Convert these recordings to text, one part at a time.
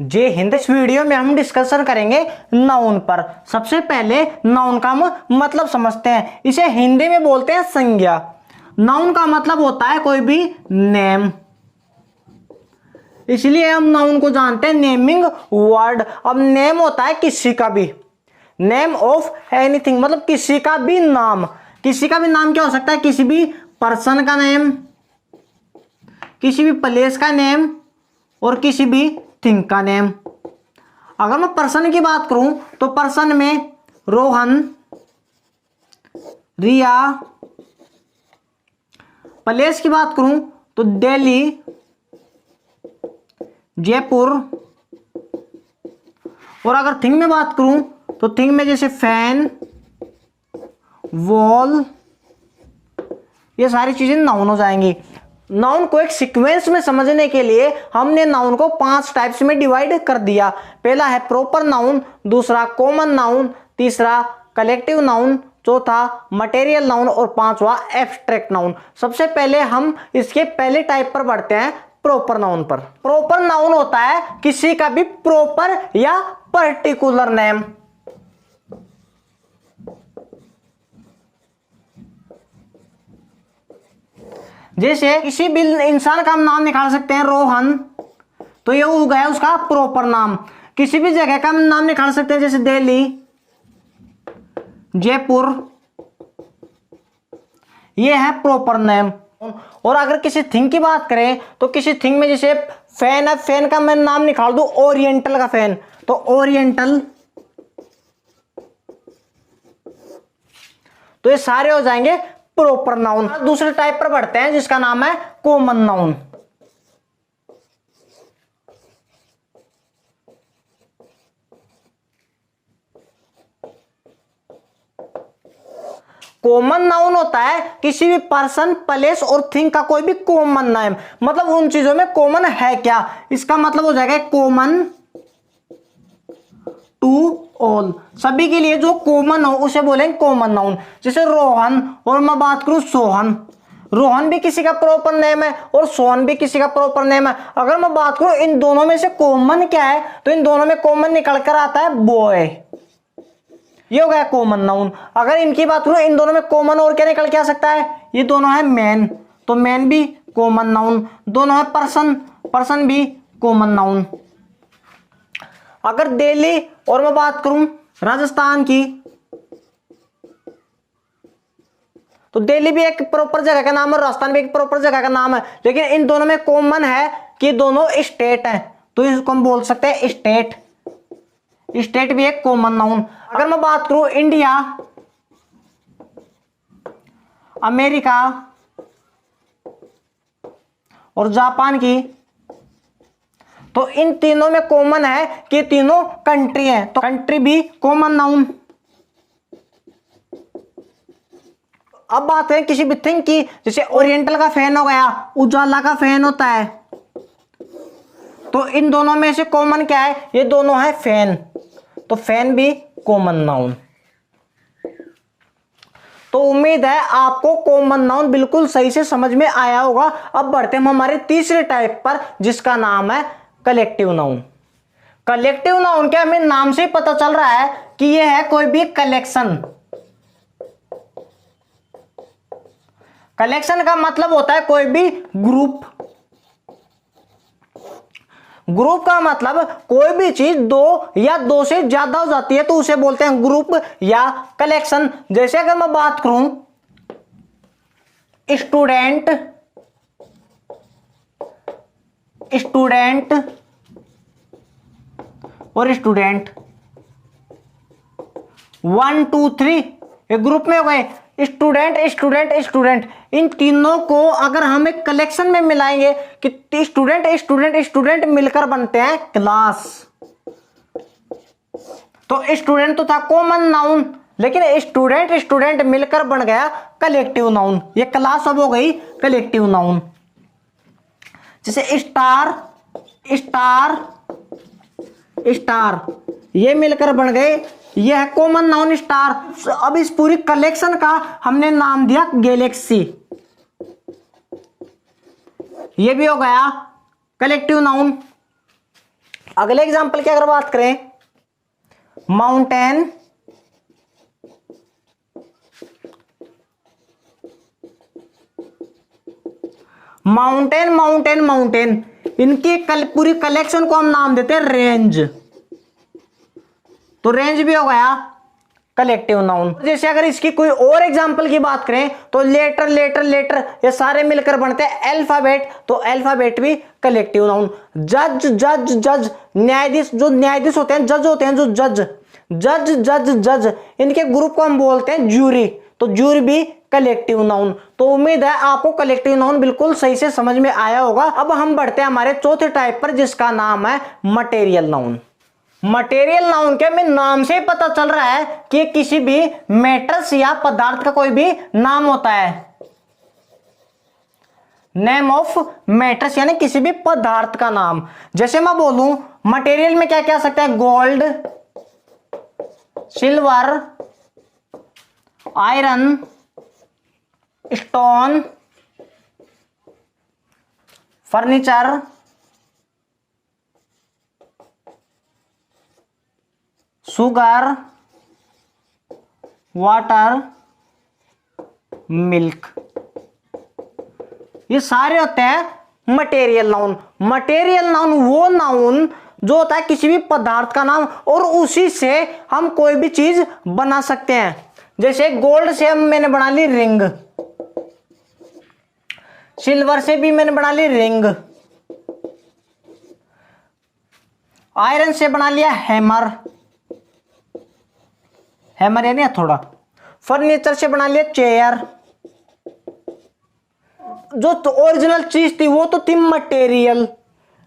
जय हिंद। इस वीडियो में हम डिस्कशन करेंगे नाउन पर। सबसे पहले नाउन का मतलब समझते हैं। इसे हिंदी में बोलते हैं संज्ञा। नाउन का मतलब होता है कोई भी नेम, इसलिए हम नाउन को जानते हैं नेमिंग वर्ड। अब नेम होता है किसी का भी, नेम ऑफ एनीथिंग मतलब किसी का भी नाम। किसी का भी नाम क्या हो सकता है? किसी भी पर्सन का नेम, किसी भी प्लेस का नेम और किसी भी थिंग का नेम। अगर मैं पर्सन की बात करूं तो पर्सन में रोहन, रिया। प्लेस की बात करूं तो दिल्ली, जयपुर। और अगर थिंग में बात करूं तो थिंग में जैसे फैन, वॉल, ये सारी चीजें नाउन हो जाएंगी। नाउन को एक सीक्वेंस में समझने के लिए हमने नाउन को 5 टाइप्स में डिवाइड कर दिया। पहला है प्रॉपर नाउन, दूसरा कॉमन नाउन, तीसरा कलेक्टिव नाउन, चौथा मटेरियल नाउन और पांचवा एब्स्ट्रैक्ट नाउन। सबसे पहले हम इसके पहले टाइप पर बढ़ते हैं, प्रॉपर नाउन पर। प्रॉपर नाउन होता है किसी का भी प्रॉपर या पर्टिकुलर नेम। जैसे किसी भी इंसान का हम नाम निकाल सकते हैं रोहन, तो ये हो गया उसका प्रॉपर नाम। किसी भी जगह का हम नाम निकाल सकते हैं जैसे दिल्ली, जयपुर, ये है प्रॉपर नेम। और अगर किसी थिंग की बात करें तो किसी थिंग में जैसे फैन है, फैन का मैं नाम निकाल दूं ओरिएंटल का फैन, तो ओरिएंटल। तो ये सारे हो जाएंगे प्रॉपर नाउन। दूसरे टाइप पर बढ़ते हैं जिसका नाम है कॉमन नाउन। कॉमन नाउन होता है किसी भी पर्सन, प्लेस और थिंग का कोई भी कॉमन नाम, मतलब उन चीजों में कॉमन है क्या, इसका मतलब हो जाएगा कॉमन टू ऑल। सभी के लिए जो कॉमन हो उसे बोलेंगे कॉमन नाउन। जैसे रोहन और मैं बात करूं सोहन, रोहन भी किसी का प्रॉपर नेम है और सोहन भी किसी का प्रॉपर नेम है। अगर मैं बात करूं इन दोनों में से कॉमन क्या है, तो इन दोनों में कॉमन निकल कर आता है बॉय, ये हो गया कॉमन नाउन। अगर इनकी बात करूं इन दोनों में कॉमन और क्या निकल के आ सकता है, ये दोनों है मैन, तो मैन भी कॉमन नाउन। दोनों है पर्सन, पर्सन भी कॉमन नाउन। अगर दिल्ली और मैं बात करूं राजस्थान की, तो दिल्ली भी एक प्रॉपर जगह का नाम है, राजस्थान भी एक प्रॉपर जगह का नाम है, लेकिन इन दोनों में कॉमन है कि दोनों स्टेट हैं, तो इसको हम बोल सकते हैं स्टेट। स्टेट भी एक कॉमन नाउन। अगर मैं बात करूं इंडिया, अमेरिका और जापान की, तो इन तीनों में कॉमन है कि तीनों कंट्री हैं, तो कंट्री भी कॉमन नाउन। अब बात करें किसी भी थिंग की, जैसे ओरिएंटल का फैन हो गया, उजाला का फैन होता है, तो इन दोनों में से कॉमन क्या है, ये दोनों है फैन, तो फैन भी कॉमन नाउन। तो उम्मीद है आपको कॉमन नाउन बिल्कुल सही से समझ में आया होगा। अब बढ़ते हैं हमारे तीसरे टाइप पर जिसका नाम है कलेक्टिव नाउन। कलेक्टिव नाउन क्या, हमें नाम से ही पता चल रहा है कि यह है कोई भी कलेक्शन। कलेक्शन का मतलब होता है कोई भी ग्रुप। ग्रुप का मतलब कोई भी चीज दो या दो से ज्यादा हो जाती है तो उसे बोलते हैं ग्रुप या कलेक्शन। जैसे अगर मैं बात करूं स्टूडेंट, स्टूडेंट और स्टूडेंट, 1 2 3 एक ग्रुप में हो गए। स्टूडेंट स्टूडेंट स्टूडेंट, इन तीनों को अगर हम एक कलेक्शन में मिलाएंगे कि स्टूडेंट स्टूडेंट स्टूडेंट मिलकर बनते हैं क्लास। तो स्टूडेंट तो था कॉमन नाउन, लेकिन स्टूडेंट स्टूडेंट मिलकर बन गया कलेक्टिव नाउन। ये क्लास अब हो गई कलेक्टिव नाउन। जैसे स्टार, स्टार, स्टार, ये मिलकर बन गए, यह है कॉमन नाउन स्टार। अब इस पूरी कलेक्शन का हमने नाम दिया गैलेक्सी, ये भी हो गया कलेक्टिव नाउन। अगले एग्जाम्पल की अगर बात करें, माउंटेन, माउंटेन माउंटेन माउंटेन, इनकी पूरी कलेक्शन को हम नाम देते हैं रेंज। तो रेंज भी हो गया कलेक्टिव नाउन। जैसे अगर इसकी कोई और एग्जांपल की बात करें तो लेटर लेटर लेटर ये सारे मिलकर बनते हैं अल्फाबेट, तो अल्फाबेट भी कलेक्टिव नाउन। जज जज जज, न्यायाधीश, जो न्यायाधीश होते हैं, जज होते हैं जो जज, जज जज जज, इनके ग्रुप को हम बोलते हैं ज्यूरी, तो ज्यूरी भी कलेक्टिव नाउन। तो उम्मीद है आपको कलेक्टिव नाउन बिल्कुल सही से समझ में आया होगा। अब हम बढ़ते हैं हमारे चौथे टाइप पर, जिसका नाम है मटेरियल नाउन। मटेरियल नाउन के में नाम से ही पता चल रहा है कि किसी भी मैटर्स या पदार्थ का कोई भी नाम होता है। नेम ऑफ मैटर्स यानी किसी भी पदार्थ का नाम। जैसे मैं बोलूं मटेरियल में क्या क्या आ सकता है, gold, silver, iron, stone, furniture, sugar, water, milk, ये सारे होते हैं मटेरियल नाउन। मटेरियल नाउन वो नाउन जो होता है किसी भी पदार्थ का नाम, और उसी से हम कोई भी चीज बना सकते हैं। जैसे गोल्ड से मैंने बना ली रिंग, सिल्वर से भी मैंने बना ली रिंग, आयरन से बना लिया हैमर, हैमर यानी हथौड़ा, फर्नीचर से बना लिया चेयर। जो तो ओरिजिनल चीज थी वो तो थी मटेरियल,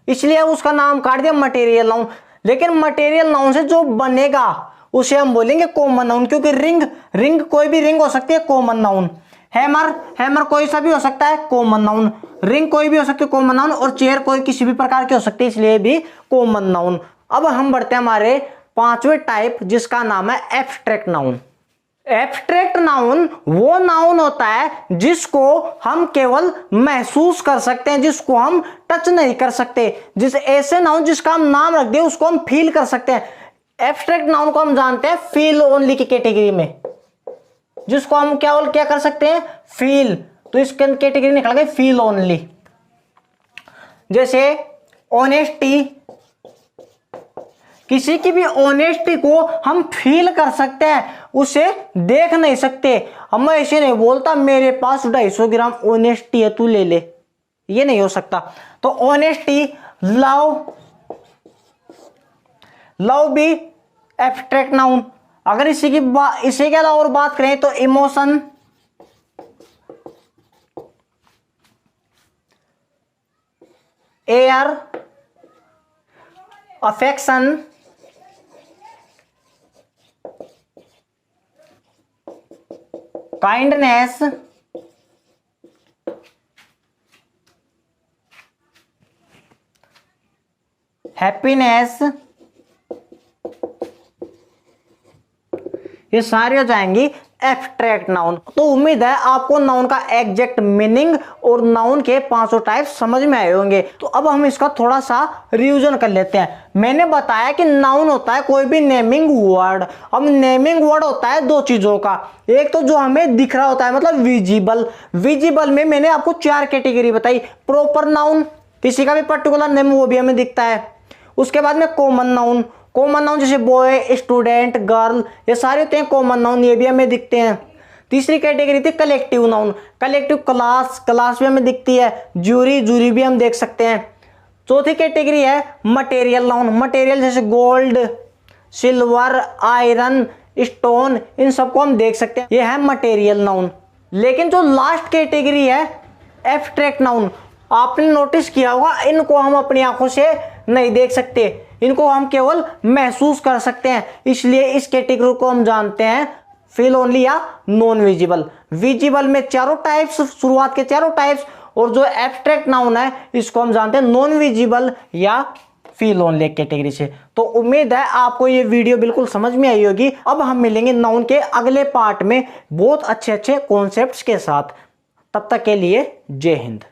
इसलिए उसका नाम काट दिया मटेरियल नाउन। लेकिन मटेरियल नाउन से जो बनेगा उसे हम बोलेंगे कॉमन नाउन, क्योंकि रिंग, रिंग कोई भी रिंग हो सकती है, कॉमन नाउन। हैमर, हैमर कोई सा भी हो सकता है, कॉमन नाउन। रिंग कोई भी हो सकती है, कॉमन नाउन। और चेयर कोई किसी भी प्रकार की हो सकती है, इसलिए भी कॉमन नाउन। अब हम बढ़ते हैं हमारे पांचवें टाइप, जिसका नाम है एब्स्ट्रैक्ट नाउन। एब्स्ट्रैक्ट नाउन वो नाउन होता है जिसको हम केवल महसूस कर सकते हैं, जिसको हम टच नहीं कर सकते। जिस ऐसे नाउन जिसका हम नाम रख दे उसको हम फील कर सकते हैं। एब्स्ट्रैक्ट नाउन को हम जानते हैं फील ओनली की कैटेगरी में, जिसको हम केवल क्या कर सकते हैं, फील। तो इस कैटेगरी निकल गई फील ओनली। जैसे ऑनेस्टी, किसी की भी ऑनेस्टी को हम फील कर सकते हैं, उसे देख नहीं सकते। हम ऐसे नहीं बोलता मेरे पास 250 ग्राम ऑनेस्टी है तू ले ले, ये नहीं हो सकता। तो ऑनेस्टी, लव, लव भी एब्स्ट्रैक्ट नाउन। अगर इसी के अलावा और बात करें तो emotion, air, affection, kindness, happiness, ये सारे हो जाएंगी एब्स्ट्रैक्ट नाउन। तो उम्मीद है आपको नाउन का एग्जैक्ट मीनिंग और नाउन के पांचों टाइप समझ में आए होंगे। तो अब हम इसका थोड़ा सा रिवीजन कर लेते हैं। मैंने बताया कि नाउन होता है कोई भी नेमिंग वर्ड। अब नेमिंग वर्ड होता है दो चीजों का, एक तो जो हमें दिख रहा होता है मतलब विजिबल। विजिबल में मैंने आपको 4 कैटेगरी बताई। प्रॉपर नाउन, किसी का भी पर्टिकुलर नेम वो भी हमें दिखता है। उसके बाद में कॉमन नाउन, कॉमन नाउन जैसे बॉय, स्टूडेंट, गर्ल, ये सारे होते हैं कॉमन नाउन, ये भी हमें दिखते हैं। तीसरी कैटेगरी थी collective noun, collective class, class भी हमें दिखती है। ज्यूरी, ज्यूरी भी हम देख सकते हैं। चौथी कैटेगरी है मटेरियल नाउन, मटेरियल जैसे गोल्ड, सिल्वर, आयरन, स्टोन, इन सबको हम देख सकते हैं, ये है मटेरियल नाउन। लेकिन जो लास्ट कैटेगरी है एब्स्ट्रैक्ट नाउन, आपने नोटिस किया होगा इनको हम अपनी आंखों से नहीं देख सकते, इनको हम केवल महसूस कर सकते हैं, इसलिए इस कैटेगरी को हम जानते हैं फील ओनली या नॉन विजिबल। विजिबल में चारों टाइप्स, शुरुआत के चारों टाइप्स, और जो एब्स्ट्रैक्ट नाउन है इसको हम जानते हैं नॉन विजिबल या फील ओनली कैटेगरी से। तो उम्मीद है आपको ये वीडियो बिल्कुल समझ में आई होगी। अब हम मिलेंगे नाउन के अगले पार्ट में बहुत अच्छे अच्छे कॉन्सेप्ट्स के साथ। तब तक के लिए जय हिंद।